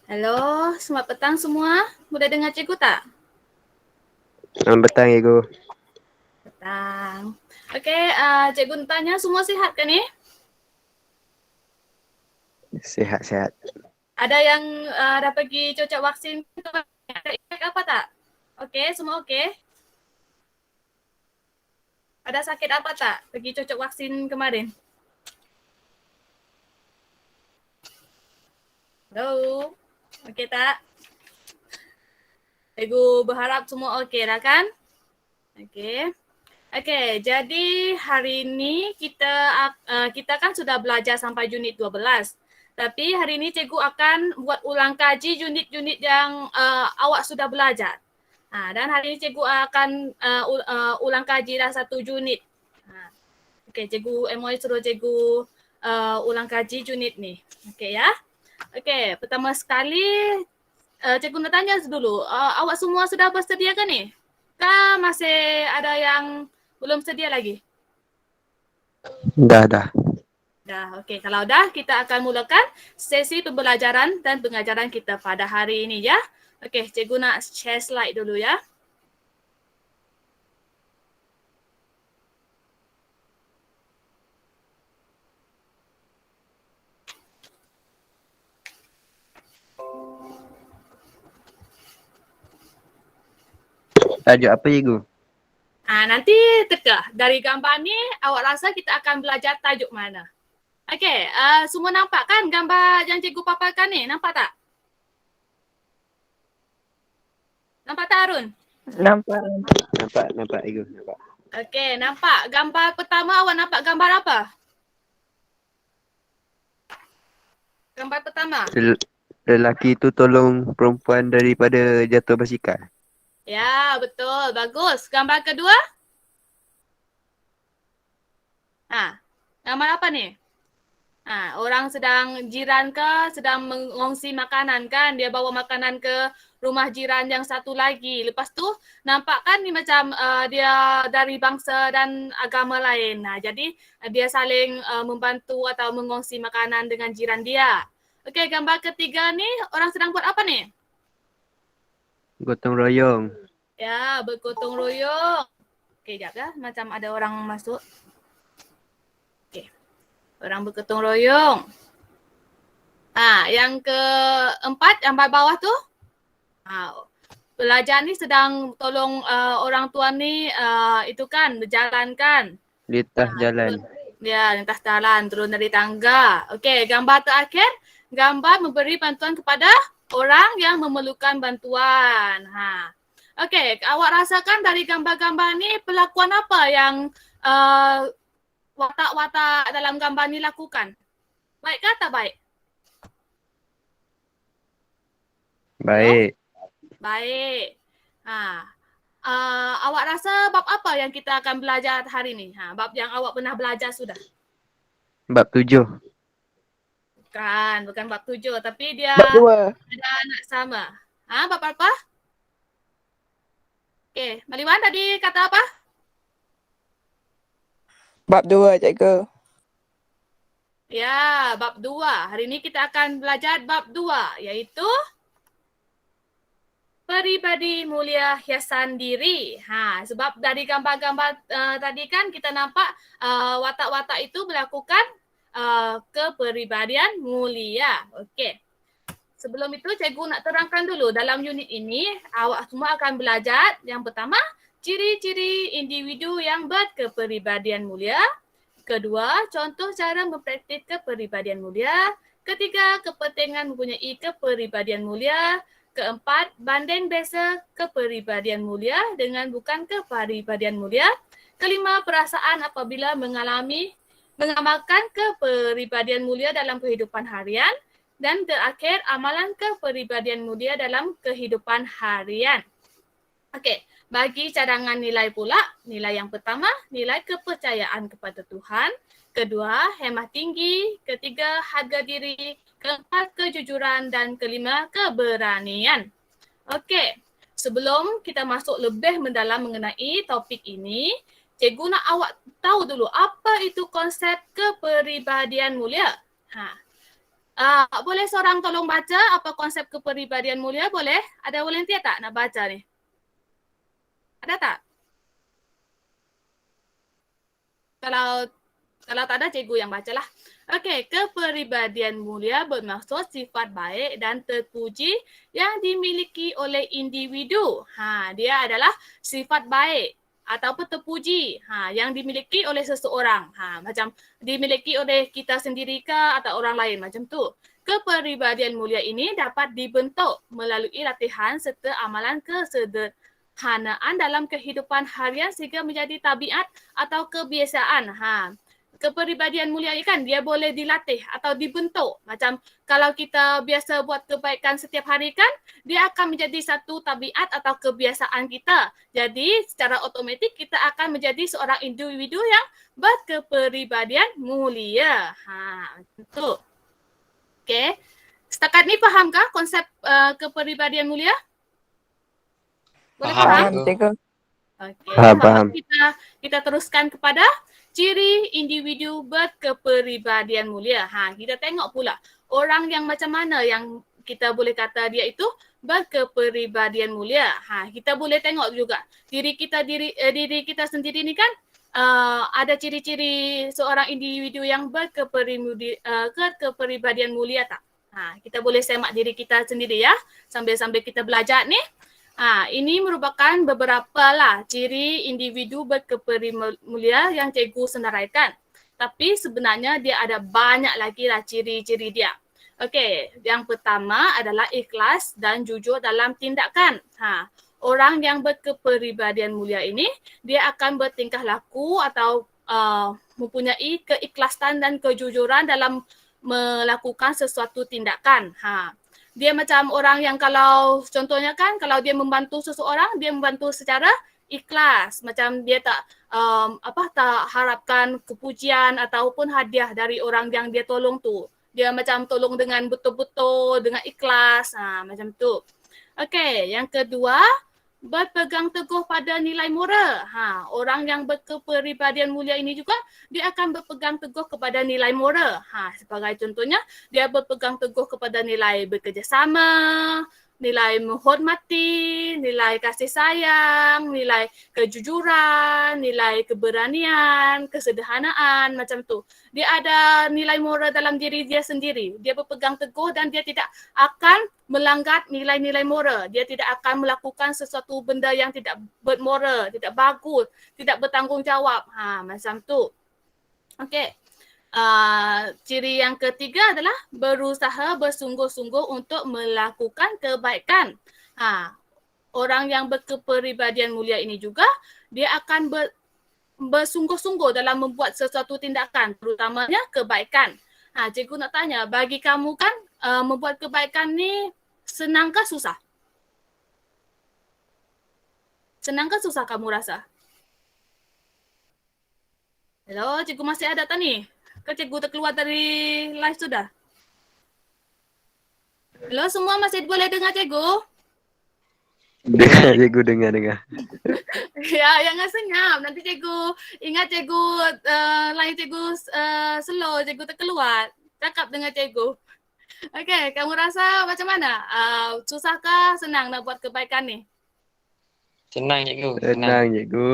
Halo, selamat petang semua. Boleh dengar cikgu tak? Selamat petang, Ego. Petang. Okey, cikgu nak tanya semua sihat ke ni? Sehat-sehat. Ada yang dah pergi cocok vaksin ke? Ada efek apa tak? Okey, semua okey? Ada sakit apa tak pergi cocok vaksin kemarin? Hello? Okey tak? Cikgu berharap semua okey dah kan? Okey. Okey, jadi hari ni kita kan sudah belajar sampai unit 12. Tapi hari ni cikgu akan buat ulang kaji unit-unit yang awak sudah belajar. Dan hari ni cikgu akan ulang kaji dah satu unit. Okey, cikgu MOI suruh cikgu ulang kaji unit ni. Okey ya. Okey, pertama sekali cikgu nak tanya dulu, awak semua sudah bersedia ke ni? Kah masih ada yang belum sedia lagi? Dah. Dah, okey. Kalau dah, kita akan mulakan sesi pembelajaran dan pengajaran kita pada hari ini ya. Okey, cikgu nak share slide dulu ya. Tajuk apa, Ego? Nanti teka. Dari gambar ni, awak rasa kita akan belajar tajuk mana? Okey, semua nampak kan gambar yang cikgu paparkan ni? Nampak tak? Nampak tak, Arun? Nampak. Nampak, Ego. Nampak. Okey, nampak. Gambar pertama awak nampak gambar apa? Gambar pertama. Lelaki tu tolong perempuan daripada jatuh basikal. Ya, betul. Bagus. Gambar kedua? Gambar apa ni? Orang sedang jiran ke sedang mengongsi makanan kan. Dia bawa makanan ke rumah jiran yang satu lagi. Lepas tu nampak kan ni macam dia dari bangsa dan agama lain. Jadi dia saling membantu atau mengongsi makanan dengan jiran dia. Okey, gambar ketiga ni orang sedang buat apa ni? Gotong royong. Ya, bergotong royong. Okey, jap ya. Macam ada orang masuk. Okey. Orang bergotong royong. Yang keempat, yang bawah tu. Pelajar ni sedang tolong orang tua ni itu kan, berjalan kan. Lintas jalan. Ya, lintas jalan, turun dari tangga. Okey, gambar terakhir, gambar memberi bantuan kepada orang yang memerlukan bantuan. Okey, awak rasakan dari gambar-gambar ni pelakuan apa yang watak-watak dalam gambar ni lakukan? Baik ke tak baik? Baik. Baik. Awak rasa bab apa yang kita akan belajar hari ni? Bab yang awak pernah belajar sudah? Bab 7. Bukan bab 7 tapi dia Bab 2. ada anak sama. Bab apa? Okey, Maliwan tadi kata apa? Bab 2, cikgu. Ya, bab 2. Hari ni kita akan belajar bab 2 iaitu peribadi mulia hiasan diri. Sebab dari gambar-gambar tadi kan kita nampak watak-watak itu melakukan kepribadian mulia. Okey. Sebelum itu cikgu nak terangkan dulu dalam unit ini awak semua akan belajar yang pertama ciri-ciri individu yang berkepribadian mulia. Kedua, contoh cara mempraktis kepribadian mulia. Ketiga, kepentingan mempunyai kepribadian mulia. Keempat, banding beza kepribadian mulia dengan bukan kepribadian mulia. Kelima, perasaan apabila mengamalkan kepribadian mulia dalam kehidupan harian. Dan terakhir, amalan kepribadian mulia dalam kehidupan harian. Okey, bagi cadangan nilai pula, nilai yang pertama, nilai kepercayaan kepada Tuhan. Kedua, hemat tinggi. Ketiga, harga diri. Keempat, kejujuran. Dan kelima, keberanian. Okey, sebelum kita masuk lebih mendalam mengenai topik ini, cikgu nak awak tahu dulu apa itu konsep kepribadian mulia. Boleh seorang tolong baca apa konsep kepribadian mulia? Boleh? Ada volunteer tak nak baca ni? Ada tak? Kalau tak ada, cikgu yang bacalah. Okey, kepribadian mulia bermaksud sifat baik dan terpuji yang dimiliki oleh individu. Dia adalah sifat baik ataupun terpuji yang dimiliki oleh seseorang. Macam dimiliki oleh kita sendiri ke atau orang lain macam tu. Kepribadian mulia ini dapat dibentuk melalui latihan serta amalan kesederhanaan dalam kehidupan harian sehingga menjadi tabiat atau kebiasaan. Kepribadian mulia ni kan dia boleh dilatih atau dibentuk. Macam kalau kita biasa buat kebaikan setiap hari kan, dia akan menjadi satu tabiat atau kebiasaan kita. Jadi secara automatik kita akan menjadi seorang individu yang berkepribadian mulia. Macam tu. Okey. Setakat ni fahamkah konsep kepribadian mulia? Boleh Faham, faham? Faham, cikgu. Okey. Faham. Kita teruskan kepada ciri individu berkepribadian mulia. Kita tengok pula orang yang macam mana yang kita boleh kata dia itu berkepribadian mulia. Kita boleh tengok juga diri kita sendiri ni kan ada ciri-ciri seorang individu yang berkepribadian mulia tak? Kita boleh semak diri kita sendiri ya sambil-sambil kita belajar ni. Ini merupakan beberapa lah ciri individu berkepribadian mulia yang cikgu senaraikan. Tapi sebenarnya dia ada banyak lagi lah ciri-ciri dia. Okey, yang pertama adalah ikhlas dan jujur dalam tindakan. Orang yang berkepribadian mulia ini, dia akan bertingkah laku atau mempunyai keikhlasan dan kejujuran dalam melakukan sesuatu tindakan. Dia macam orang yang kalau contohnya kan kalau dia membantu seseorang, dia membantu secara ikhlas. Macam dia tak tak harapkan kepujian ataupun hadiah dari orang yang dia tolong tu. Dia macam tolong dengan betul-betul, dengan ikhlas. Macam tu. Okey, yang kedua, berpegang teguh pada nilai moral. Orang yang berkepribadian mulia ini juga dia akan berpegang teguh kepada nilai moral. Sebagai contohnya, dia berpegang teguh kepada nilai bekerjasama, nilai menghormati, nilai kasih sayang, nilai kejujuran, nilai keberanian, kesederhanaan, macam tu. Dia ada nilai moral dalam diri dia sendiri. Dia berpegang teguh dan dia tidak akan melanggar nilai-nilai moral. Dia tidak akan melakukan sesuatu benda yang tidak bermoral, tidak bagus, tidak bertanggungjawab. Macam tu. Okey. Ciri yang ketiga adalah berusaha bersungguh-sungguh untuk melakukan kebaikan. Orang yang berkepribadian mulia ini juga dia akan bersungguh-sungguh dalam membuat sesuatu tindakan, terutamanya kebaikan. Cikgu nak tanya, bagi kamu kan membuat kebaikan ni senang ke susah? Senang ke susah kamu rasa? Hello, cikgu masih ada tak ni? Ke cikgu terkeluar dari live sudah? Hello, semua masih boleh dengar cikgu? Dengar cikgu, dengar. Ya, jangan senyap. Nanti cikgu ingat cikgu line cikgu slow, cikgu terkeluar. Cakap dengan cikgu. Okey, kamu rasa macam mana? Susah ke senang nak buat kebaikan ni? Senang cikgu. Tenang cikgu.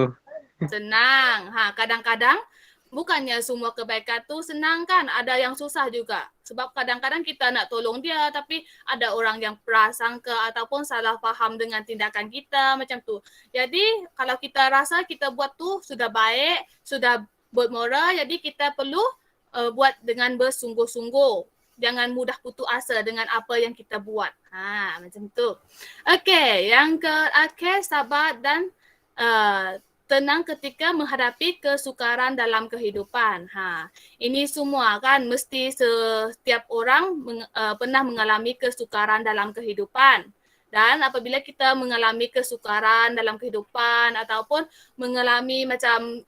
Senang. Kadang-kadang bukannya semua kebaikan tu senang kan, ada yang susah juga. Sebab kadang-kadang kita nak tolong dia tapi ada orang yang prasangka ataupun salah faham dengan tindakan kita macam tu. Jadi kalau kita rasa kita buat tu sudah baik, sudah bermoral, jadi kita perlu buat dengan bersungguh-sungguh. Jangan mudah putus asa dengan apa yang kita buat. Macam tu. Okey, yang terakhir sabar dan tenang ketika menghadapi kesukaran dalam kehidupan. Ini semua kan mesti setiap orang pernah mengalami kesukaran dalam kehidupan. Dan apabila kita mengalami kesukaran dalam kehidupan ataupun mengalami macam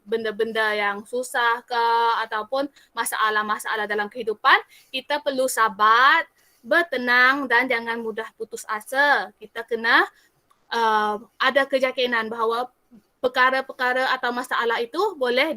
benda-benda yang susah ke ataupun masalah-masalah dalam kehidupan, kita perlu sabar, bertenang dan jangan mudah putus asa. Kita kena ada keyakinan bahawa perkara-perkara atau masalah itu boleh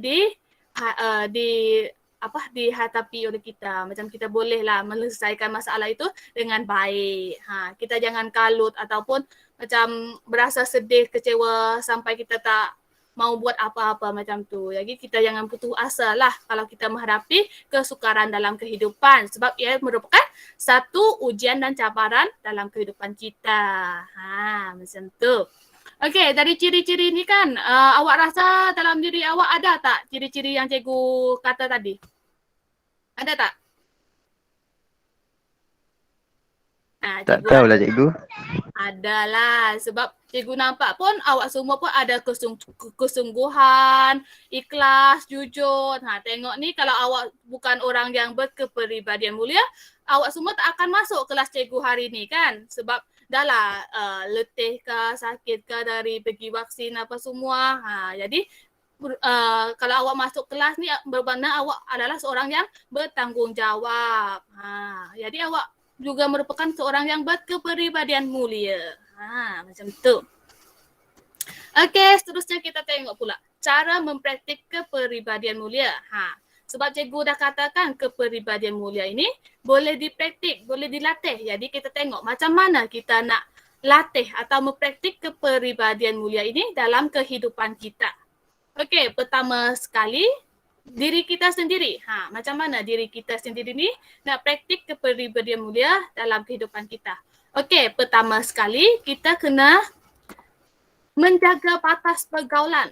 dihadapi oleh kita. Macam kita bolehlah menyelesaikan masalah itu dengan baik. Kita jangan kalut ataupun macam berasa sedih, kecewa sampai kita tak mau buat apa-apa macam tu. Jadi kita jangan putus asa lah kalau kita menghadapi kesukaran dalam kehidupan sebab ia merupakan satu ujian dan cabaran dalam kehidupan kita. Macam tu. Okey, dari ciri-ciri ni kan, awak rasa dalam diri awak ada tak ciri-ciri yang cikgu kata tadi? Ada tak? Tak tahulah cikgu. Adalah sebab cikgu nampak pun awak semua pun ada kesungguhan, ikhlas, jujur. Tengok ni kalau awak bukan orang yang berkepribadian mulia, awak semua tak akan masuk kelas cikgu hari ni kan? Sebab dah lah letih ke, sakit ke dari pergi vaksin apa semua. Jadi kalau awak masuk kelas ni bermakna awak adalah seorang yang bertanggungjawab. Jadi awak juga merupakan seorang yang berkepribadian mulia. Macam tu. Okey, seterusnya kita tengok pula cara mempraktik kepribadian mulia. Sebab cikgu dah katakan kepribadian mulia ini boleh dipraktik, boleh dilatih. Jadi kita tengok macam mana kita nak latih atau mempraktik kepribadian mulia ini dalam kehidupan kita. Okey, pertama sekali diri kita sendiri. Macam mana diri kita sendiri ni nak praktik kepribadian mulia dalam kehidupan kita. Okey, pertama sekali kita kena menjaga batas pergaulan.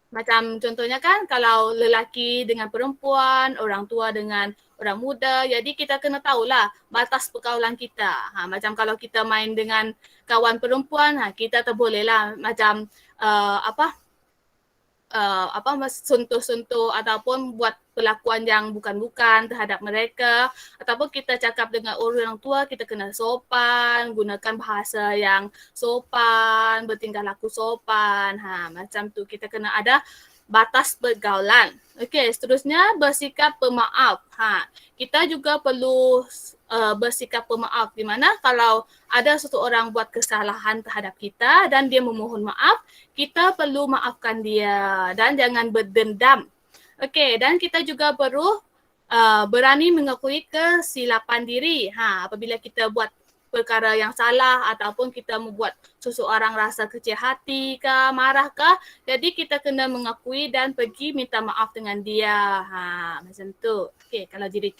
Macam contohnya kan kalau lelaki dengan perempuan, orang tua dengan orang muda, jadi kita kena tahulah batas pergaulan kita. Macam kalau kita main dengan kawan perempuan, kita tak bolehlah macam sentuh-sentuh ataupun buat perlakuan yang bukan-bukan terhadap mereka, ataupun kita cakap dengan orang tua kita kena sopan, gunakan bahasa yang sopan, bertingkah laku sopan. Macam tu kita kena ada batas pergaulan. Okey, seterusnya bersikap pemaaf. Kita juga perlu bersikap pemaaf di mana kalau ada seseorang buat kesalahan terhadap kita dan dia memohon maaf, kita perlu maafkan dia dan jangan berdendam. Okey, dan kita juga perlu berani mengakui kesilapan diri. Apabila kita buat perkara yang salah ataupun kita membuat seseorang rasa kecil hati ke, marah ke, jadi kita kena mengakui dan pergi minta maaf dengan dia. Macam tu. Okey, kalau diri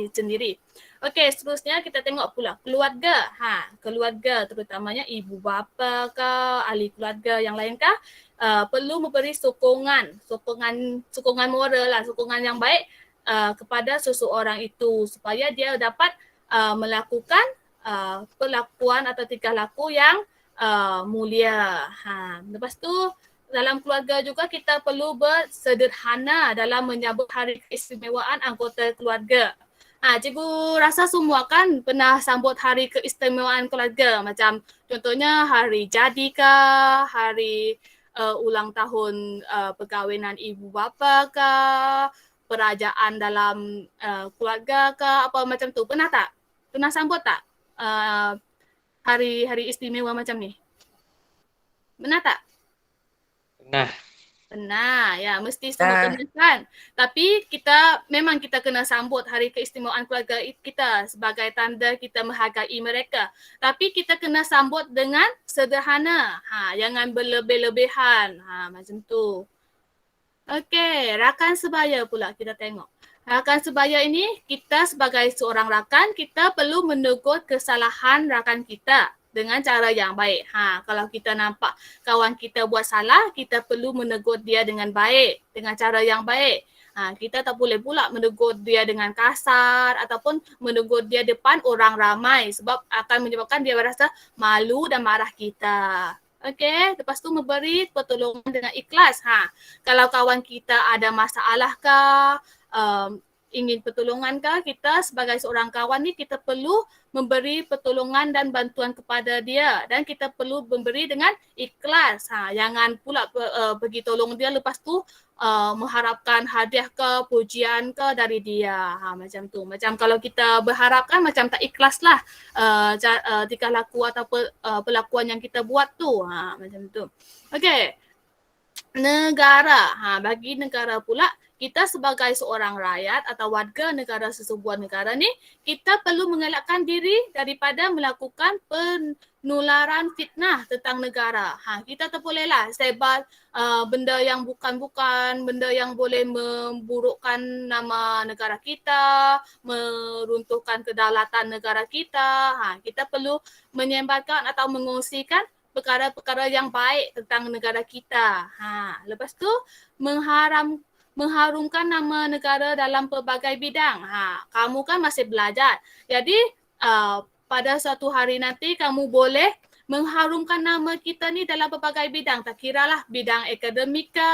sendiri. Okey, seterusnya kita tengok pula keluarga. Keluarga terutamanya ibu bapa ke, ahli keluarga yang lain ke, perlu memberi sokongan moral lah, sokongan yang baik kepada seseorang itu supaya dia dapat melakukan perlakuan atau tingkah laku yang mulia. Lepas tu dalam keluarga juga kita perlu bersederhana dalam menyambut hari keistimewaan anggota keluarga. Cikgu rasa semua kan pernah sambut hari keistimewaan keluarga, macam contohnya hari jadi ke, hari ulang tahun perkahwinan ibu bapa ke, perayaan dalam keluarga ke, apa macam tu. Pernah tak? Pernah sambut tak hari-hari istimewa macam ni? Pernah tak? Pernah. Pernah, ya mesti semua pernah kan. Tapi kita kena sambut hari keistimewaan keluarga kita sebagai tanda kita menghargai mereka. Tapi kita kena sambut dengan sederhana. Jangan berlebih-lebihan. Macam tu. Okey, rakan sebaya pula kita tengok. Rakan sebaya ini kita sebagai seorang rakan, kita perlu menegur kesalahan rakan kita dengan cara yang baik. Kalau kita nampak kawan kita buat salah, kita perlu menegur dia dengan baik, dengan cara yang baik. Kita tak boleh pula menegur dia dengan kasar ataupun menegur dia depan orang ramai sebab akan menyebabkan dia merasa malu dan marah kita. Okey, lepas tu memberi pertolongan dengan ikhlas. Kalau kawan kita ada masalah ke, ingin pertolongan ke, kita sebagai seorang kawan ni kita perlu memberi pertolongan dan bantuan kepada dia dan kita perlu memberi dengan ikhlas. Jangan pula pergi tolong dia lepas tu mengharapkan hadiah ke, pujian ke dari dia. Macam tu. Macam kalau kita berharapkan macam tak ikhlas lah tingkah laku atau perlakuan yang kita buat tu. Macam tu. Okey. Negara. Bagi negara pula kita sebagai seorang rakyat atau warga negara sesebuah negara ni, kita perlu mengelakkan diri daripada melakukan penularan fitnah tentang negara. Kita tak bolehlah sebar benda yang bukan-bukan, benda yang boleh memburukkan nama negara kita, meruntuhkan kedaulatan negara kita. Kita perlu menyebarkan atau mengongsikan perkara-perkara yang baik tentang negara kita. Lepas tu mengharumkan nama negara dalam pelbagai bidang. Kamu kan masih belajar. Jadi pada suatu hari nanti kamu boleh mengharumkan nama kita ni dalam pelbagai bidang. Tak kiralah bidang akademik ke,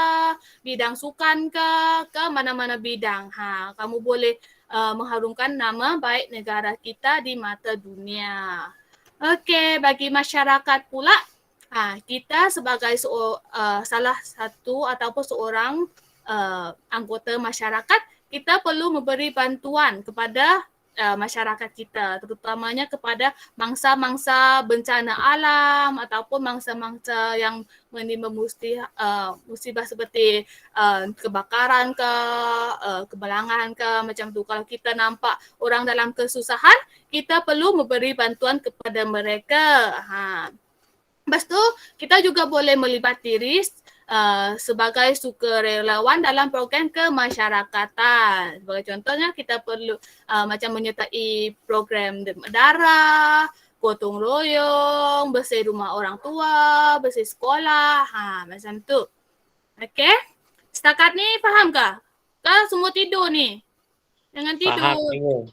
bidang sukan ke mana-mana bidang. Kamu boleh mengharumkan nama baik negara kita di mata dunia. Okey, bagi masyarakat pula, kita sebagai salah satu ataupun seorang anggota masyarakat, kita perlu memberi bantuan kepada masyarakat kita, terutamanya kepada mangsa-mangsa bencana alam ataupun mangsa-mangsa yang menimba musibah seperti kebakaran ke, kebalangan ke, macam tu. Kalau kita nampak orang dalam kesusahan, kita perlu memberi bantuan kepada mereka. Lepas tu, kita juga boleh melibat diri sebagai sukarelawan dalam program kemasyarakatan. Sebagai contohnya, kita perlu macam menyertai program demam darah, gotong royong, bersih rumah orang tua, bersih sekolah, macam tu. Okey? Setakat ni faham ke? Kan semua tidur ni? Jangan tidur. Faham, tengok.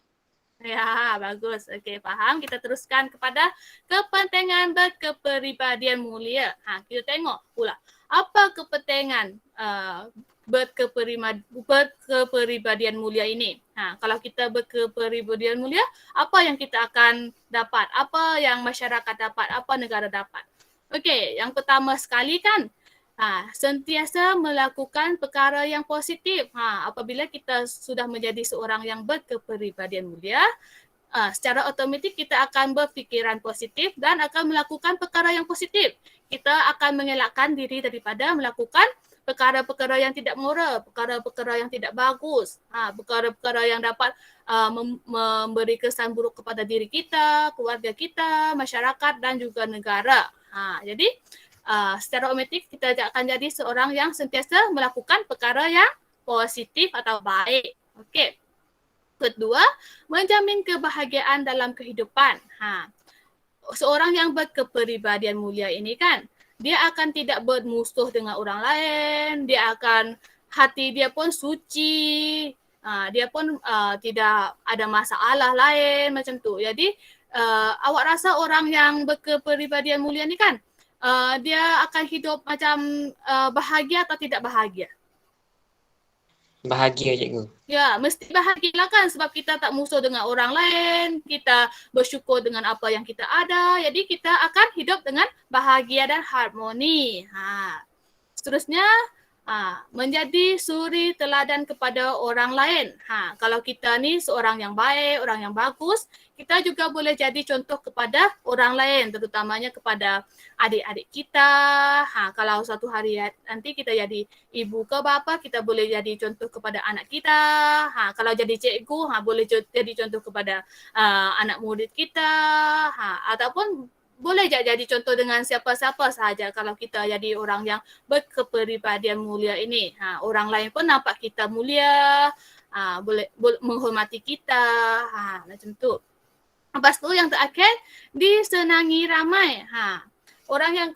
Ya, bagus. Okey, faham. Kita teruskan kepada kepentingan berkepribadian mulia. Kita tengok pula. Apa kepentingan berkepribadian mulia ini? Kalau kita berkepribadian mulia, apa yang kita akan dapat? Apa yang masyarakat dapat? Apa negara dapat? Okey, yang pertama sekali kan, sentiasa melakukan perkara yang positif. Apabila kita sudah menjadi seorang yang berkepribadian mulia, secara automatik kita akan berfikiran positif dan akan melakukan perkara yang positif. Kita akan mengelakkan diri daripada melakukan perkara-perkara yang tidak moral, perkara-perkara yang tidak bagus, perkara-perkara yang dapat memberi kesan buruk kepada diri kita, keluarga kita, masyarakat dan juga negara. Jadi secara otomatik kita akan jadi seorang yang sentiasa melakukan perkara yang positif atau baik. Okey. Kedua, menjamin kebahagiaan dalam kehidupan. Seorang yang berkepribadian mulia ini kan, dia akan tidak bermusuh dengan orang lain, hati dia pun suci, dia pun tidak ada masalah lain macam tu. Jadi awak rasa orang yang berkepribadian mulia ni kan, dia akan hidup macam bahagia atau tidak bahagia? Bahagia, cikgu. Ya, mesti bahagialah kan sebab kita tak musuh dengan orang lain, kita bersyukur dengan apa yang kita ada, jadi kita akan hidup dengan bahagia dan harmoni. Seterusnya, menjadi suri teladan kepada orang lain. Kalau kita ni seorang yang baik, orang yang bagus, kita juga boleh jadi contoh kepada orang lain, terutamanya kepada adik-adik kita. Kalau suatu hari nanti kita jadi ibu ke bapa, kita boleh jadi contoh kepada anak kita. Kalau jadi cikgu, boleh jadi contoh kepada anak murid kita. Ataupun boleh jadi contoh dengan siapa-siapa sahaja kalau kita jadi orang yang berkepribadian mulia ini. Orang lain pun nampak kita mulia, boleh menghormati kita, macam tu. Lepas tu yang terakhir, disenangi ramai. Orang yang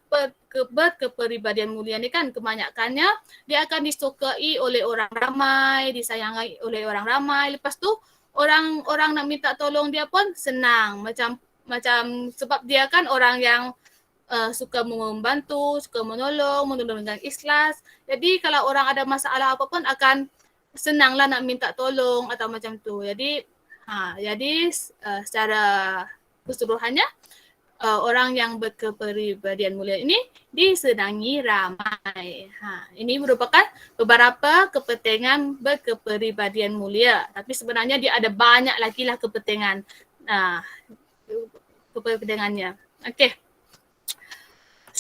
berkepribadian mulia ni kan kebanyakannya dia akan disukai oleh orang ramai, disayangi oleh orang ramai. Lepas tu orang nak minta tolong dia pun senang, macam sebab dia kan orang yang suka membantu, suka menolong dengan ikhlas. Jadi kalau orang ada masalah apa pun akan senanglah nak minta tolong atau macam tu. Jadi secara keseluruhannya orang yang berkepribadian mulia ini disenangi ramai. Ini merupakan beberapa kepentingan berkepribadian mulia. Tapi sebenarnya dia ada banyak lagi lah kepentingannya. Okey.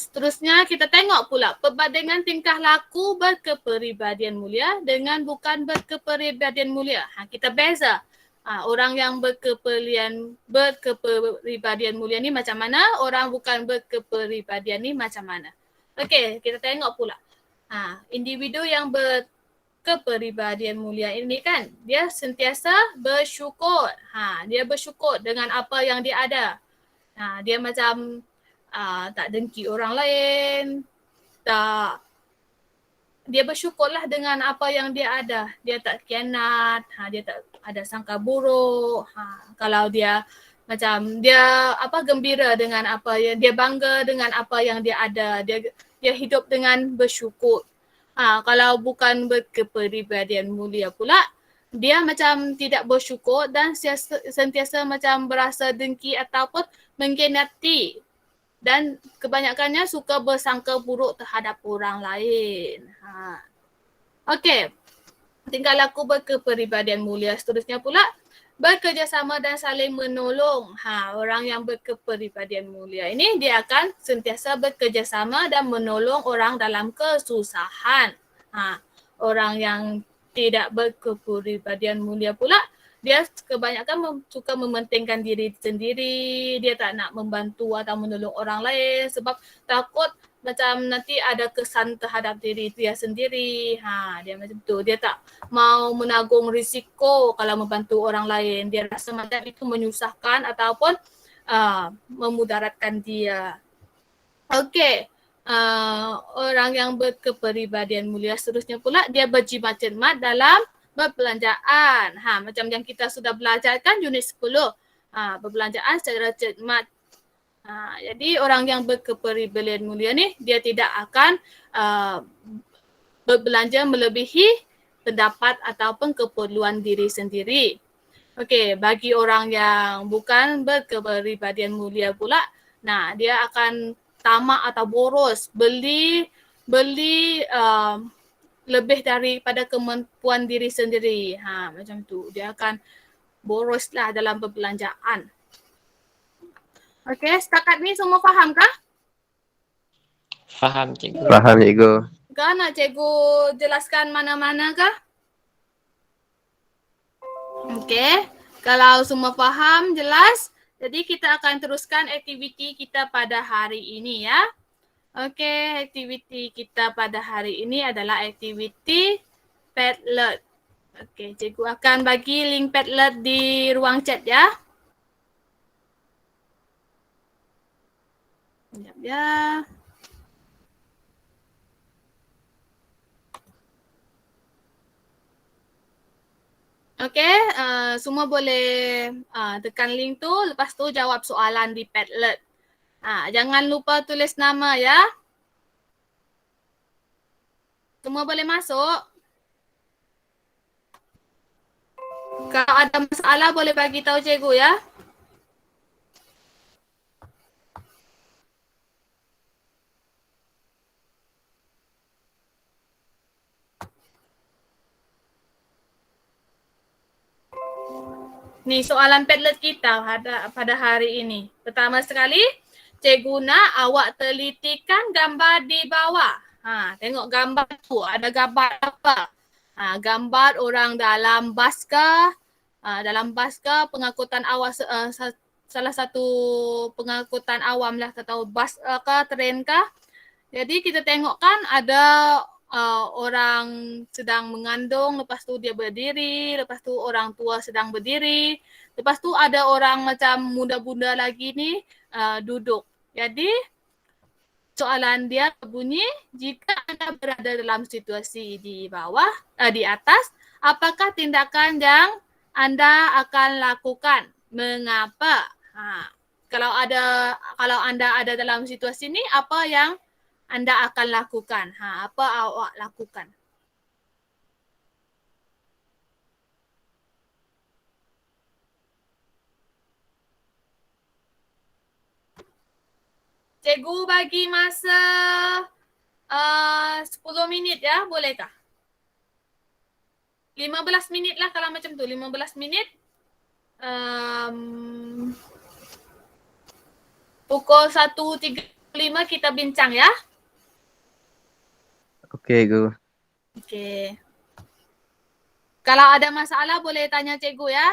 Seterusnya kita tengok pula perbandingan tingkah laku berkepribadian mulia dengan bukan berkepribadian mulia. Kita beza. Orang yang berkepribadian mulia ni macam mana, orang bukan berkepribadian ni macam mana. Okey, kita tengok pula. Individu yang berkepribadian mulia ini kan, dia sentiasa bersyukur. Dia bersyukur dengan apa yang dia ada. Dia macam tak dengki orang lain, dia bersyukurlah dengan apa yang dia ada. Dia tak khianat, dia tak ada sangka buruk. Kalau dia macam dia gembira dengan apa yang dia bangga dengan apa yang dia ada. Dia hidup dengan bersyukur. Kalau bukan berkepribadian mulia pula, dia macam tidak bersyukur dan sentiasa macam berasa dengki ataupun mengkhianati. Dan kebanyakannya suka bersangka buruk terhadap orang lain. Okey. Tingkah laku berkepribadian mulia. Seterusnya pula, bekerjasama dan saling menolong. Orang yang berkepribadian mulia ini dia akan sentiasa bekerjasama dan menolong orang dalam kesusahan. Orang yang tidak berkepribadian mulia pula, dia kebanyakan suka mementingkan diri sendiri. Dia tak nak membantu atau menolong orang lain sebab takut macam nanti ada kesan terhadap diri dia sendiri. Dia macam tu. Dia tak mau menanggung risiko kalau membantu orang lain. Dia rasa macam itu menyusahkan ataupun memudaratkan dia. Okey. Orang yang berkepribadian mulia seterusnya pula, dia berjimat cermat dalam berbelanjaan. Macam yang kita sudah belajar kan unit 10. Berbelanjaan secara cermat. Jadi orang yang berkepribadian mulia ni, dia tidak akan berbelanja melebihi pendapat ataupun keperluan diri sendiri. Okey, bagi orang yang bukan berkepribadian mulia pula, dia akan tamak atau boros, beli lebih daripada kemampuan diri sendiri. Macam tu. Dia akan boroslah dalam perbelanjaan. Okey, setakat ni semua faham kah? Faham cikgu. Faham cikgu. Kah nak cikgu jelaskan mana-mana kah? Okey, kalau semua faham, jelas. Jadi kita akan teruskan aktiviti kita pada hari ini ya. Okey, aktiviti kita pada hari ini adalah aktiviti Padlet. Okey, cikgu akan bagi link Padlet di ruang chat ya. Sekejap ya. Okey, semua boleh tekan link tu, lepas tu jawab soalan di Padlet. Jangan lupa tulis nama ya. Semua boleh masuk. Kalau ada masalah boleh bagi tahu cikgu ya. Ni soalan Padlet kita pada hari ini. Pertama sekali, cikgu nak awak telitikan gambar di bawah. Tengok gambar tu, ada gambar apa? Gambar orang dalam bas kah? Dalam bas kah, pengangkutan awam, salah satu pengangkutan awam lah, tak tahu bas kah, tren kah. Jadi kita tengok kan ada orang sedang mengandung, lepas tu dia berdiri, lepas tu orang tua sedang berdiri, lepas tu ada orang macam muda-muda lagi ni duduk. Jadi soalan dia bunyi, jika anda berada dalam situasi di bawah, di atas, apakah tindakan yang anda akan lakukan? Mengapa? Kalau anda ada dalam situasi ni, apa yang anda akan lakukan? Apa awak lakukan? Cikgu bagi masa 10 minit ya, bolehkah? 15 minit lah kalau macam tu, 15 minit. Pukul 1.30 5 kita bincang ya. Okey, Guru. Okey. Kalau ada masalah boleh tanya cikgu ya.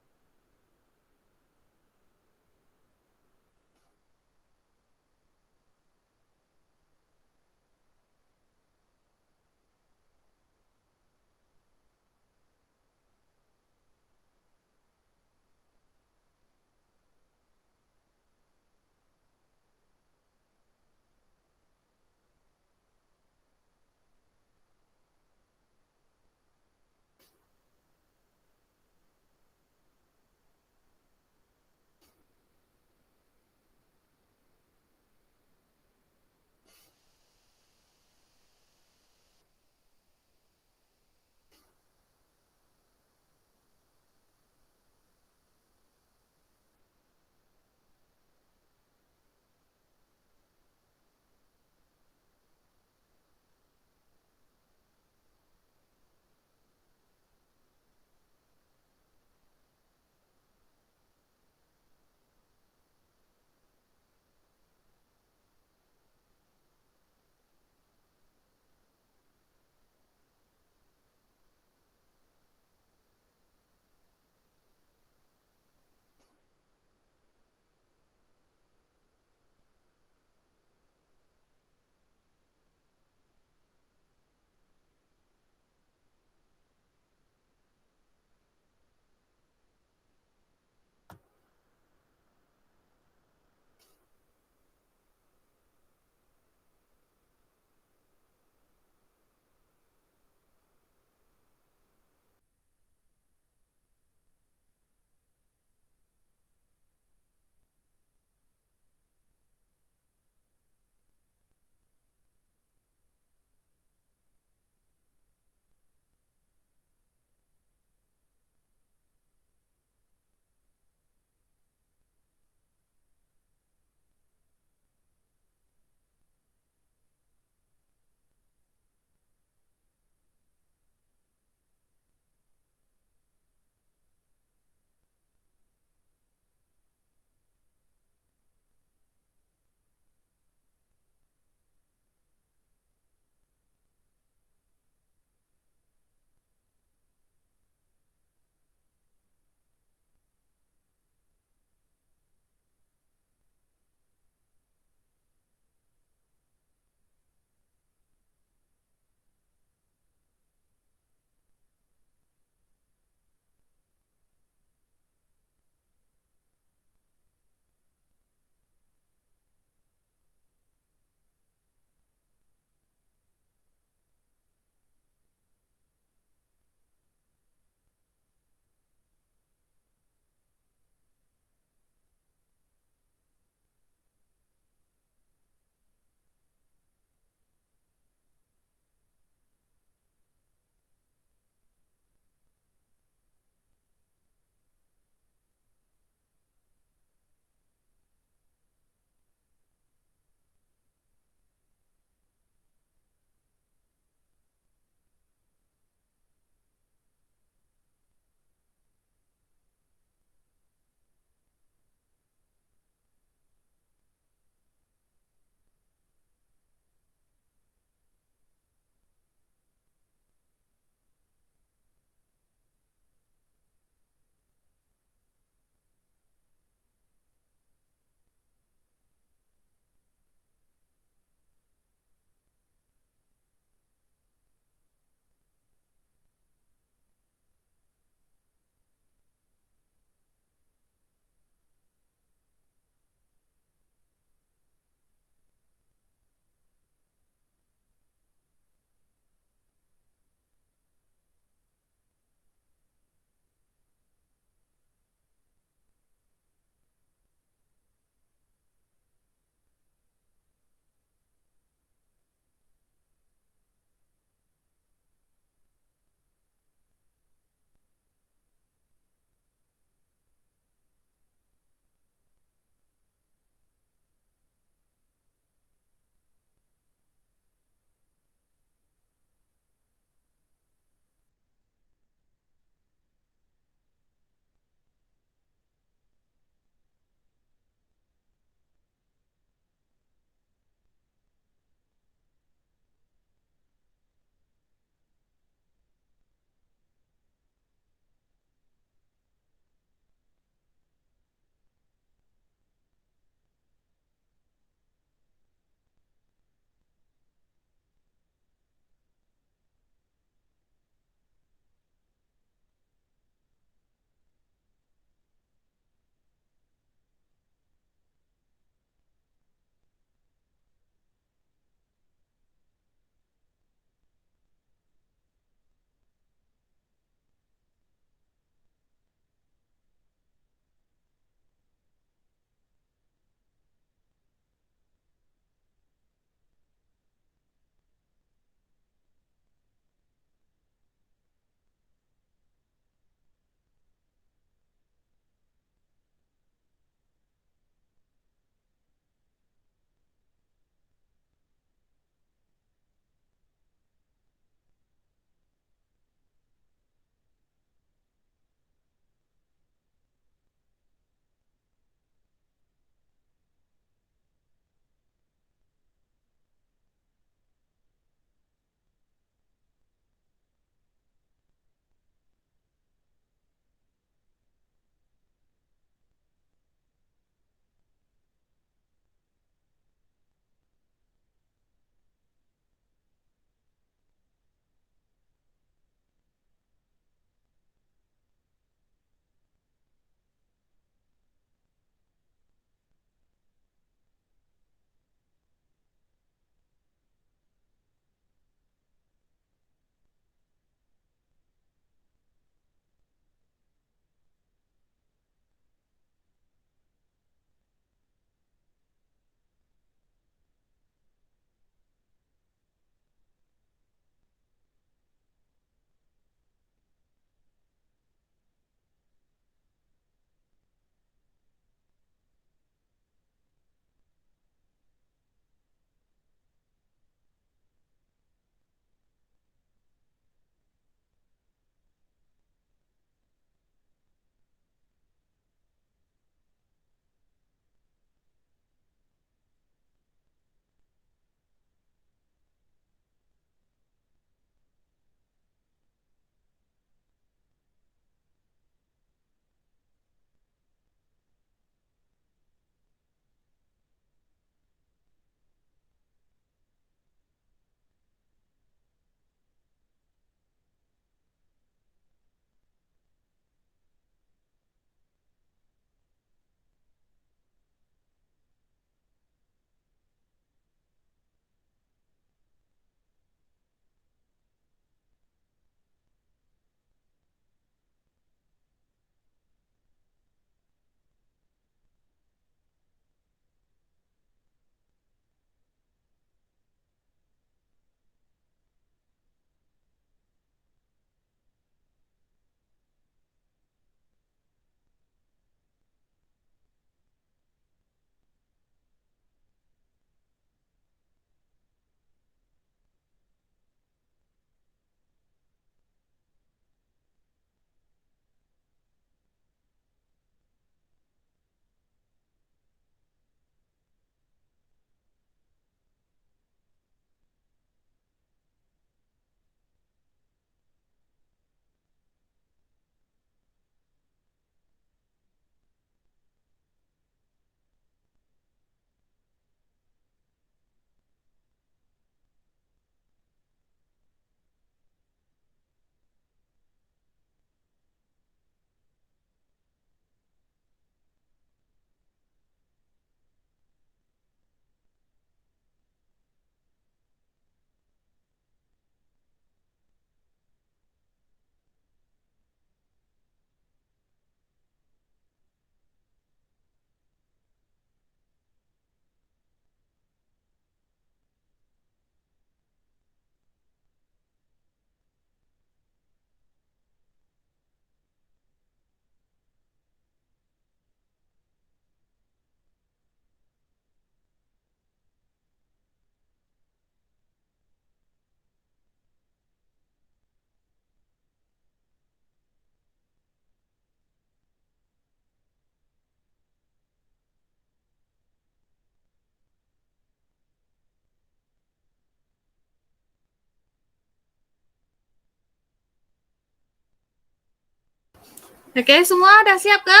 Okey, semua dah siap ke?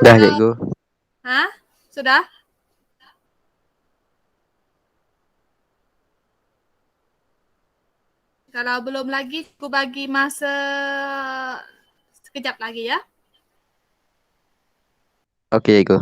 Dah cikgu. Ha? Sudah? Kalau belum lagi, aku bagi masa sekejap lagi ya. Okey cikgu.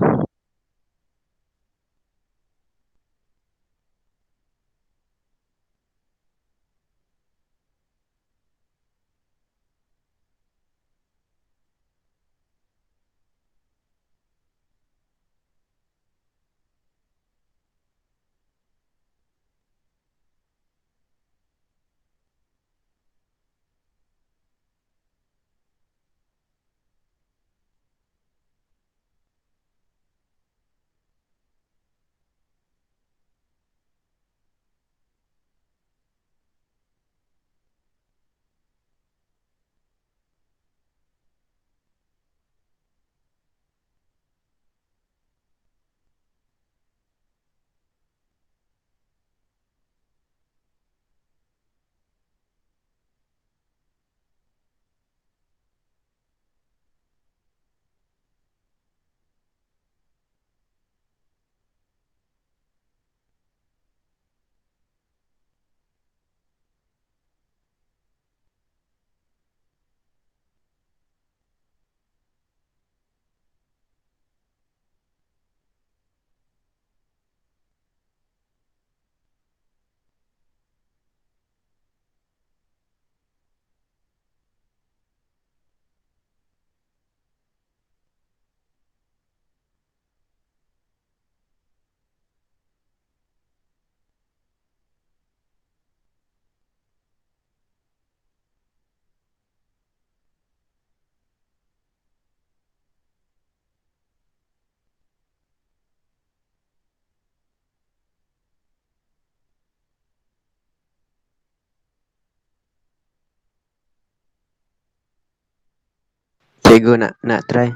Cikgu nak try.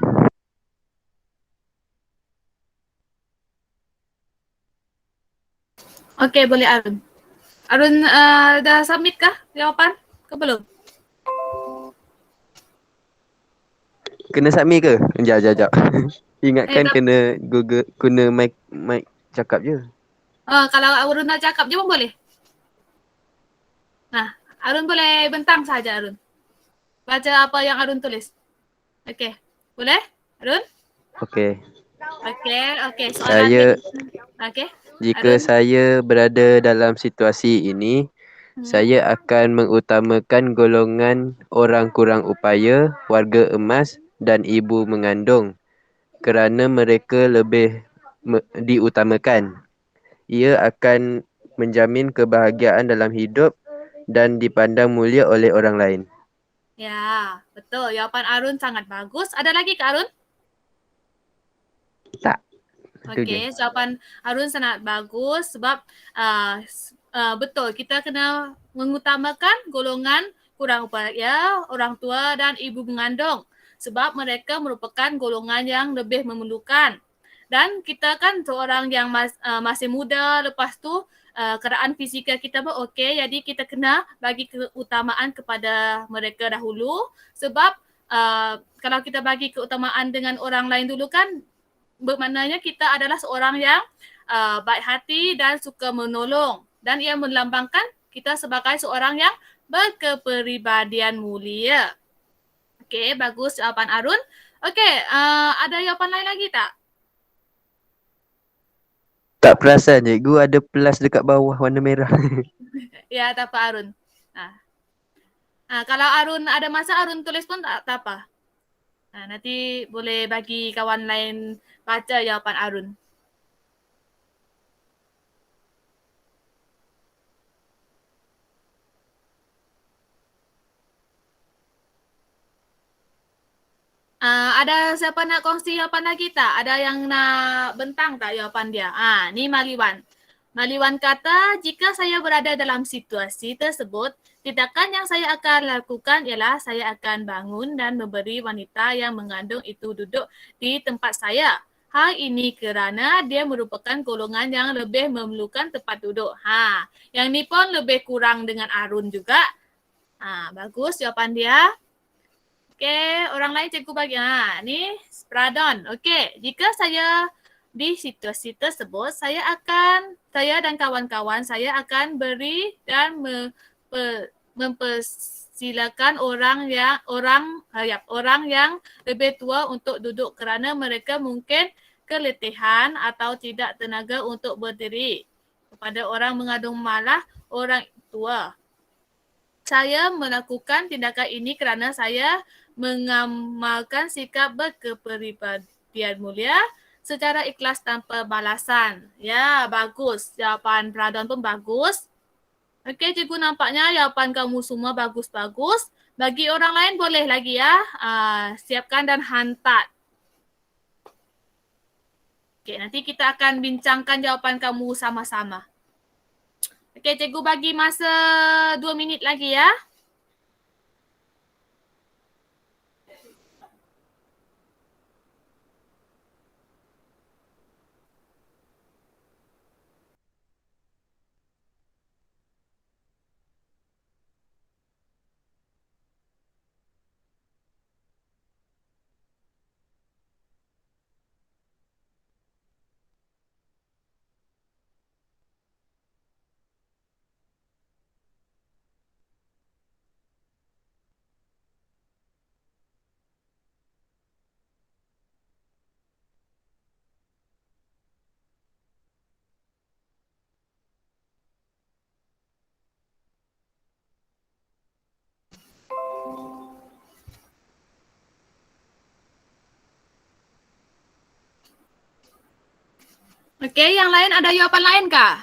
Okey, boleh Arun. Arun dah submit kah jawapan ke belum? Kena submit ke? Jap. Ingatkan tak. kena Google, guna mic cakap je. Kalau Arun nak cakap je pun boleh. Nah, Arun boleh bentang saja Arun. Baca apa yang Arun tulis. Okey. Boleh? Arun? Okey. Okey. Soalan Saya okey. Jika Arun? saya berada dalam situasi ini, saya akan mengutamakan golongan orang kurang upaya, warga emas dan ibu mengandung kerana mereka lebih diutamakan. Ia akan menjamin kebahagiaan dalam hidup dan dipandang mulia oleh orang lain. Ya, betul. Jawapan Arun sangat bagus. Ada lagi ke Arun? Tak. Itu je. Okey, jawapan Arun sangat bagus sebab betul kita kena mengutamakan golongan kurang upaya, orang tua dan ibu mengandung sebab mereka merupakan golongan yang lebih memerlukan. Dan kita kan seorang yang masih muda, lepas tu keadaan fizikal kita pun okey, jadi kita kena bagi keutamaan kepada mereka dahulu sebab kalau kita bagi keutamaan dengan orang lain dulu kan bermaknanya kita adalah seorang yang baik hati dan suka menolong dan ia melambangkan kita sebagai seorang yang berkepribadian mulia. Okey, bagus jawapan Arun. Okey, ada jawapan lain lagi tak? Tak perasan cikgu ada plus dekat bawah warna merah. Ya, tak apa Arun. Kalau Arun ada masa Arun tulis pun tak apa. Nanti boleh bagi kawan lain baca jawapan Arun. Ada siapa nak kongsi jawapan lagi tak? Ada yang nak bentang tak jawapan dia? Ni Maliwan. Maliwan kata, jika saya berada dalam situasi tersebut, tindakan yang saya akan lakukan ialah saya akan bangun dan memberi wanita yang mengandung itu duduk di tempat saya. Hal ini kerana dia merupakan golongan yang lebih memerlukan tempat duduk. Yang ni pun lebih kurang dengan Arun juga. Bagus jawapan dia. Okey, orang lain cikgu bagi. Ni Pradon. Okey, jika saya di situasi tersebut, saya dan kawan-kawan saya akan beri dan mempersilakan orang yang lebih tua untuk duduk kerana mereka mungkin keletihan atau tidak tenaga untuk berdiri. Kepada orang mengandung malah orang tua. Saya melakukan tindakan ini kerana saya mengamalkan sikap berkepribadian mulia secara ikhlas tanpa balasan. Ya, bagus. Jawapan Pradon pun bagus. Okey, cikgu nampaknya jawapan kamu semua bagus-bagus. Bagi orang lain boleh lagi ya. Siapkan dan hantar. Okey, nanti kita akan bincangkan jawapan kamu sama-sama. Okey, cikgu bagi masa 2 minit lagi ya. Okey, yang lain ada jawapan lain kah?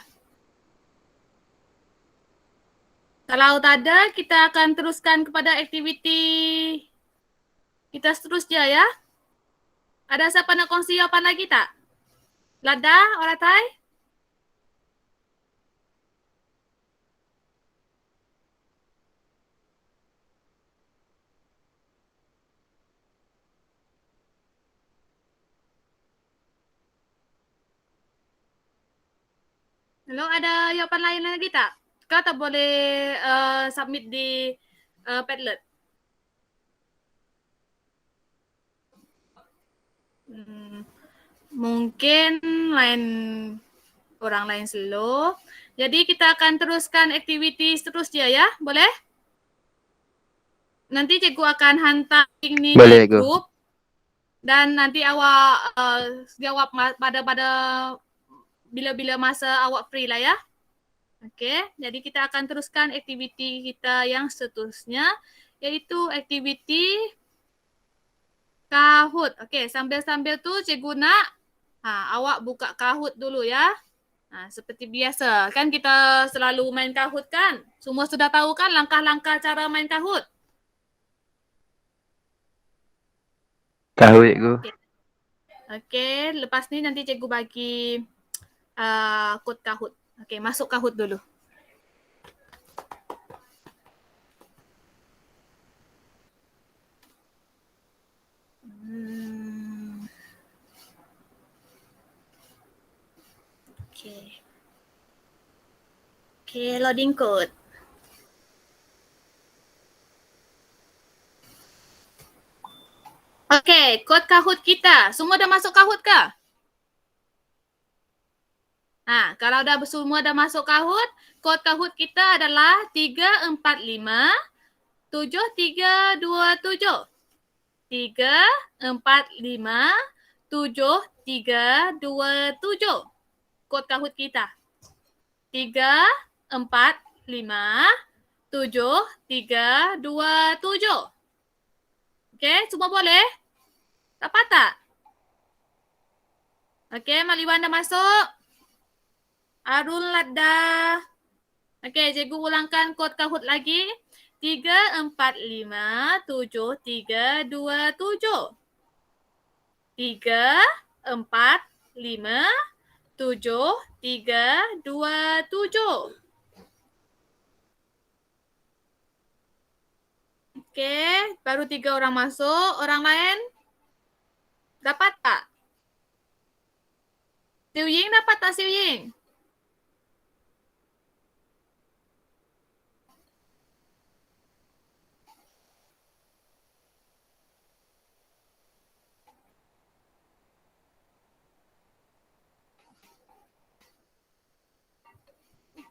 Kalau tak ada, kita akan teruskan kepada aktiviti kita seterusnya ya. Ada siapa nak kongsi jawapan lagi tak? Lada, Oratai? Hello, ada jawapan lain lagi tak? Kau tak boleh submit di Padlet? Mungkin orang lain slow. Jadi kita akan teruskan aktiviti seterusnya ya, boleh? Nanti cikgu akan hantar link ni Boleh, di grup. Dan nanti awak jawab pada bila-bila masa awak free lah ya. Okey, jadi kita akan teruskan aktiviti kita yang seterusnya iaitu aktiviti Kahoot. Okey, sambil-sambil tu cikgu nak awak buka Kahoot dulu ya. Seperti biasa, kan kita selalu main Kahoot kan? Semua sudah tahu kan langkah-langkah cara main Kahoot? Tahu cikgu. Okey, lepas ni nanti cikgu bagi kod Kahoot. Okey, masuk Kahoot dulu. Okey. Okey, loading code. Okey, kod Kahoot kita. Semua dah masuk Kahoot ke? Kalau semua dah masuk Kahoot, kod Kahoot kita adalah 345 7327. 345 7327. Kod Kahoot kita. 345 7327. Okey, semua boleh? Dapat tak? Okey, Maliwan dah masuk. Arul Ladda. Okey, cikgu ulangkan kod Kahoot lagi. 3457327. 3457327. Okey, baru 3 orang masuk. Orang lain? Dapat tak? Siu Ying dapat tak Siu Ying?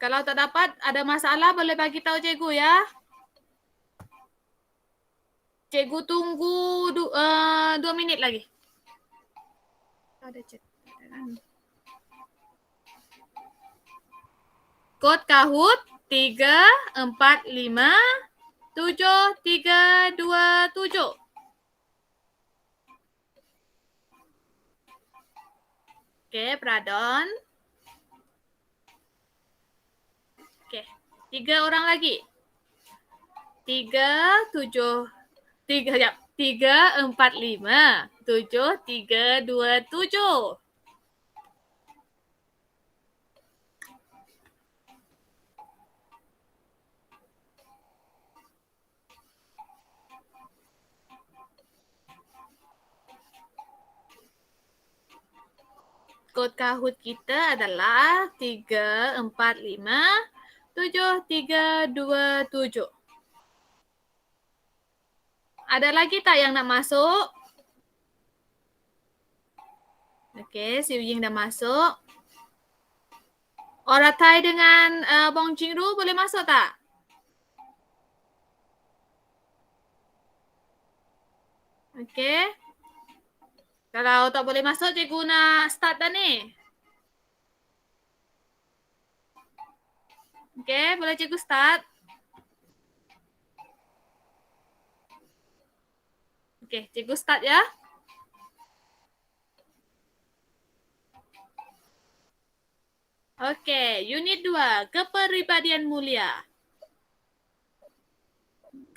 Kalau tak dapat, ada masalah boleh bagi tahu cikgu ya. Cikgu tunggu 2 minit lagi. Ada cek. Kod Kahoot 3457327. Okey, Pradon. Okey, 3 orang lagi. 3457327. Kod Kahoot kita adalah 3457327. Ada lagi tak yang nak masuk? Okey, Si Ying dah masuk. Oratai dengan Bong Jingru boleh masuk tak? Okey. Kalau tak boleh masuk, cikgu nak start dah ni. Okey, boleh cikgu start? Okey, cikgu start ya. Okey, unit 2, kepribadian mulia.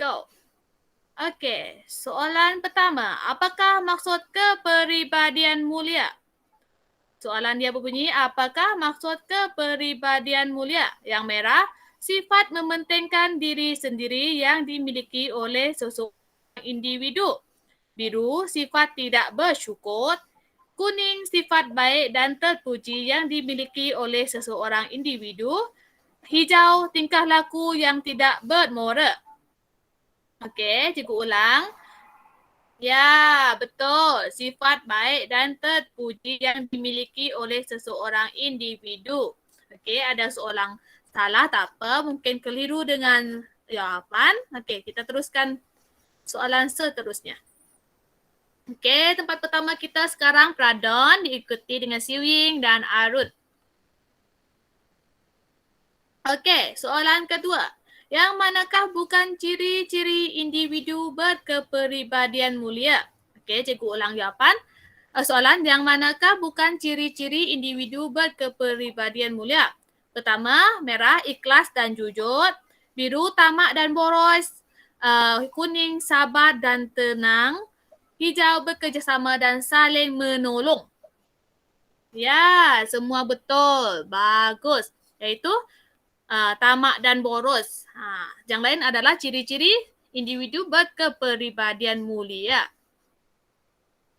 Go. Okey, soalan pertama. Apakah maksud kepribadian mulia? Soalan dia berbunyi, apakah maksud kepribadian mulia? Yang merah, sifat mementingkan diri sendiri yang dimiliki oleh seseorang individu. Biru, sifat tidak bersyukur. Kuning, sifat baik dan terpuji yang dimiliki oleh seseorang individu. Hijau, tingkah laku yang tidak bermoral. Okey, cikgu ulang. Ya, betul. Sifat baik dan terpuji yang dimiliki oleh seseorang individu. Okey, ada soalan salah tak apa. Mungkin keliru dengan jawapan. Okey, kita teruskan soalan seterusnya. Okey, tempat pertama kita sekarang Pradon diikuti dengan Si Ying dan Arun. Okey, soalan kedua. Yang manakah bukan ciri-ciri individu berkepribadian mulia? Okey, cikgu ulang jawapan. Soalan, yang manakah bukan ciri-ciri individu berkepribadian mulia? Pertama, merah, ikhlas dan jujur. Biru, tamak dan boros. Kuning, sabar dan tenang. Hijau, bekerjasama dan saling menolong. Ya, semua betul. Bagus. Iaitu tamak dan boros. Yang lain adalah ciri-ciri individu berkepribadian mulia.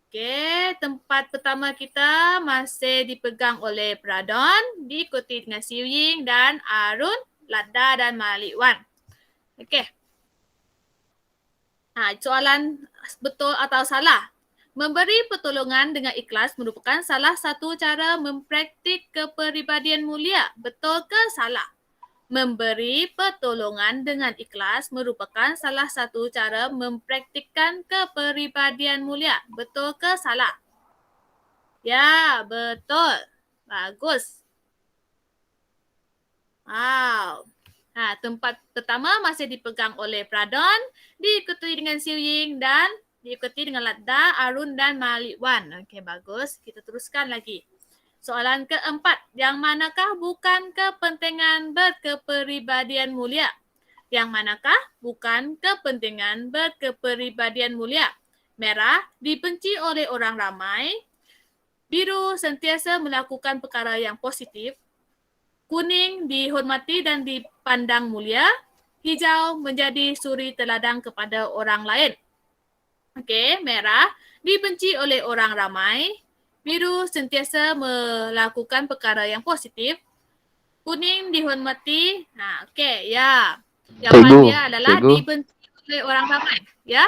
Okey, tempat pertama kita masih dipegang oleh Pradon, diikuti dengan Si Ying dan Arun, Ladda dan Malik Wan. Okey. Soalan betul atau salah. Memberi pertolongan dengan ikhlas merupakan salah satu cara mempraktik kepribadian mulia. Betul ke salah? Memberi pertolongan dengan ikhlas merupakan salah satu cara mempraktikkan kepribadian mulia. Betul ke salah? Ya, betul. Bagus. Wow. Tempat pertama masih dipegang oleh Pradon, diikuti dengan Si Ying dan diikuti dengan Ladda, Arun dan Malik Wan. Okey, bagus. Kita teruskan lagi. Soalan keempat, yang manakah bukan kepentingan berkepribadian mulia? Yang manakah bukan kepentingan berkepribadian mulia? Merah, dibenci oleh orang ramai. Biru, sentiasa melakukan perkara yang positif. Kuning, dihormati dan dipandang mulia. Hijau, menjadi suri teladan kepada orang lain. Okey, merah, dibenci oleh orang ramai. Biru, sentiasa melakukan perkara yang positif. Kuning, dihormati. Okey, ya. Jawapan dia adalah dibenci oleh orang ramai. Ya?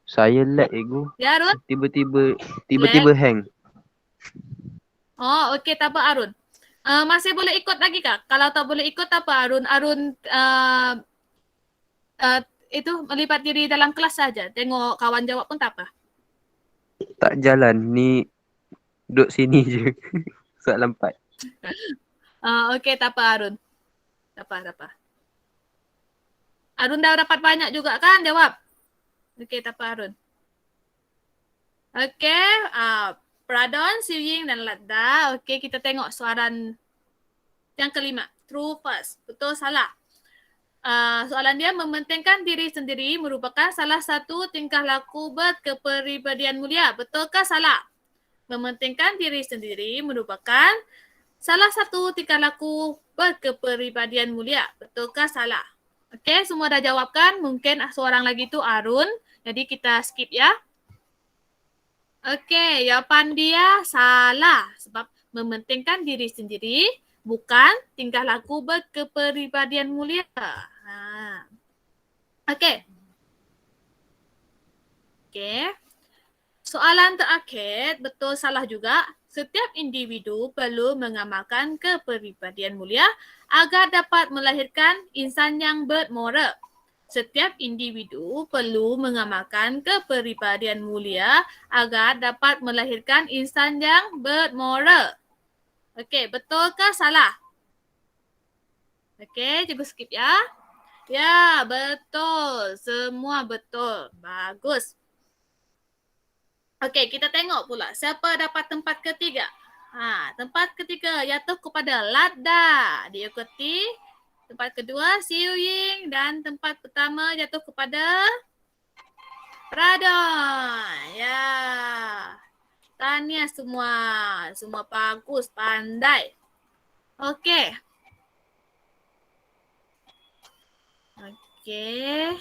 Saya lag, cikgu. Ya, Arun? Tiba-tiba hang. Oh, okey, tak apa, Arun. Masih boleh ikut lagi kak? Kalau tak boleh ikut apa Arun? Arun itu melibat diri dalam kelas saja. Tengok kawan jawab pun tak apa. Tak jalan. Ni duduk sini je. Soalan 4. Okey, tak apa Arun. Tak apa, tak apa. Arun dah dapat banyak juga kan jawab? Okey, tak apa Arun. Okey, Pradon, Siwing dan Ladda. Okey, kita tengok soalan yang kelima. True first. Betul salah? Soalan dia, mementingkan diri sendiri merupakan salah satu tingkah laku berkepribadian mulia. Betulkah salah? Mementingkan diri sendiri merupakan salah satu tingkah laku berkepribadian mulia. Betulkah salah? Okey, semua dah jawabkan. Mungkin seorang lagi tu Arun. Jadi kita skip ya. Okey, jawapan dia salah. Sebab mementingkan diri sendiri bukan tingkah laku berkepribadian mulia. Okey. Okey. Soalan terakhir, betul salah juga. Setiap individu perlu mengamalkan kepribadian mulia agar dapat melahirkan insan yang bermoral. Setiap individu perlu mengamalkan kepribadian mulia agar dapat melahirkan insan yang bermoral. Okey, betulkah salah? Okey, cikgu skip ya. Ya, betul. Semua betul. Bagus. Okey, kita tengok pula siapa dapat tempat ketiga. Tempat ketiga jatuh kepada Ladda. Diikuti tempat kedua Siu Ying dan tempat pertama jatuh kepada Pradon. Ya. Tahniah semua. Semua bagus, pandai. Okey. Okey.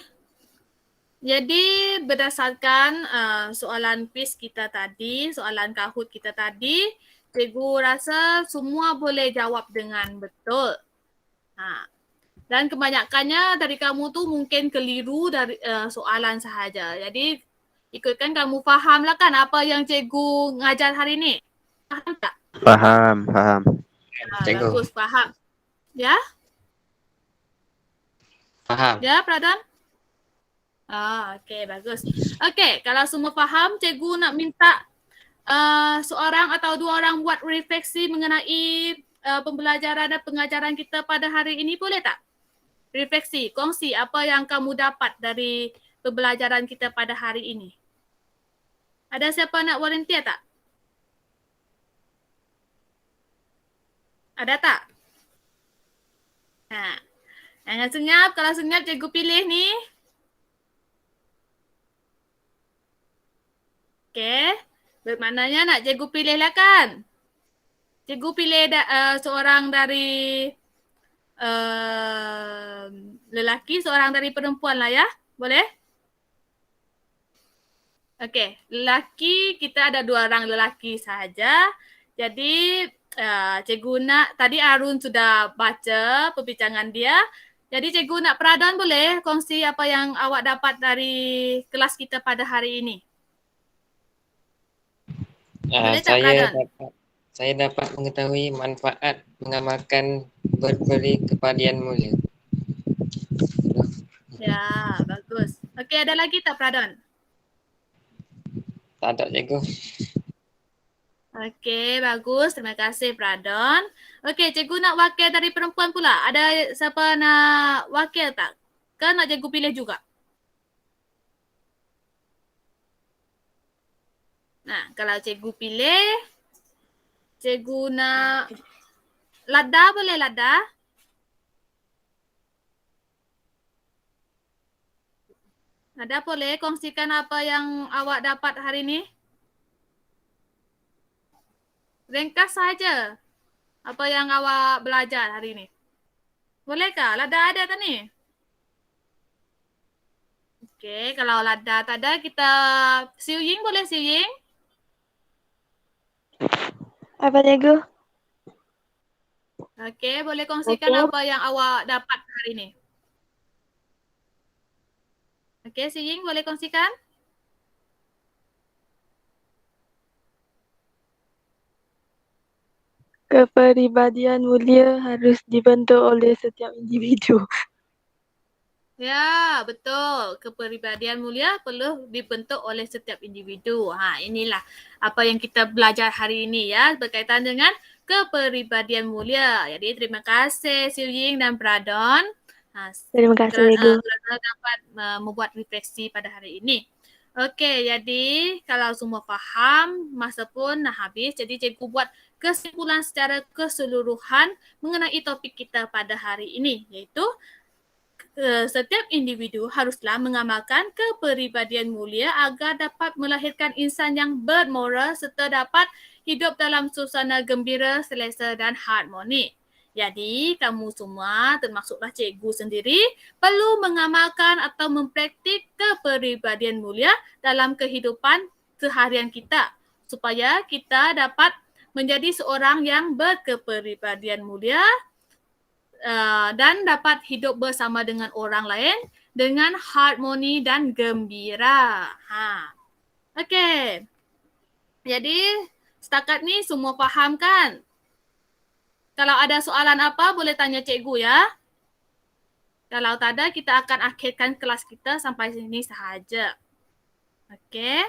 Jadi berdasarkan soalan quiz kita tadi, soalan Kahoot kita tadi, cikgu rasa semua boleh jawab dengan betul. Dan kebanyakannya dari kamu tu mungkin keliru dari soalan sahaja. Jadi ikutkan kamu fahamlah kan apa yang cikgu ngajar hari ni. Faham tak? Faham. Cikgu. Bagus, faham. Ya? Faham. Ya, Pradon? Okey, bagus. Okey, kalau semua faham, cikgu nak minta seorang atau dua orang buat refleksi mengenai pembelajaran dan pengajaran kita pada hari ini, boleh tak? Refleksi, kongsi apa yang kamu dapat dari pembelajaran kita pada hari ini. Ada siapa nak volunteer tak? Ada tak? Jangan senyap. Kalau senyap, cikgu pilih ni. Okey. Bermaknanya nak cikgu pilih lah kan? Cikgu pilih seorang dari lelaki, seorang dari perempuan lah ya. Boleh? Okey. Lelaki, kita ada 2 orang lelaki sahaja. Jadi cikgu nak, tadi Arun sudah baca perbincangan dia. Jadi cikgu nak Pradon boleh kongsi apa yang awak dapat dari kelas kita pada hari ini. Boleh tak, Pradon? Saya dapat mengetahui manfaat mengamalkan berkepribadian mulia. Ya, bagus. Okey, ada lagi tak, Pradon? Tak ada, cikgu. Okey, bagus. Terima kasih, Pradon. Okey, cikgu nak wakil dari perempuan pula. Ada siapa nak wakil tak? Kan nak cikgu pilih juga? Nah, kalau cikgu pilih, cikgu nak Ladda, boleh Ladda? Ladda boleh kongsikan apa yang awak dapat hari ini? Ringkas saja apa yang awak belajar hari ini. Bolehkah? Ladda ada tak ni? Okey, kalau Ladda tak ada, kita Siu Ying boleh Siu Ying? Apa cikgu? Okey, boleh kongsikan apa yang awak dapat hari ini? Okey, Siu Ying boleh kongsikan? Kepribadian mulia harus dibentuk oleh setiap individu. Ya, betul. Kepribadian mulia perlu dibentuk oleh setiap individu. Inilah apa yang kita belajar hari ini ya, berkaitan dengan kepribadian mulia. Jadi terima kasih Siu Ying dan Pradon. Terima kasih, Ego. Kerana dapat membuat refleksi pada hari ini. Okey, jadi kalau semua faham, masa pun dah habis. Jadi cikgu buat kesimpulan secara keseluruhan mengenai topik kita pada hari ini, iaitu setiap individu haruslah mengamalkan kepribadian mulia agar dapat melahirkan insan yang bermoral serta dapat hidup dalam suasana gembira, selesa dan harmoni. Jadi, kamu semua termasuklah cikgu sendiri perlu mengamalkan atau mempraktik kepribadian mulia dalam kehidupan seharian kita supaya kita dapat menjadi seorang yang berkepribadian mulia dan dapat hidup bersama dengan orang lain dengan harmoni dan gembira. Okey. Jadi setakat ni semua faham kan? Kalau ada soalan apa boleh tanya cikgu ya. Kalau tak ada kita akan akhirkan kelas kita sampai sini sahaja. Okey.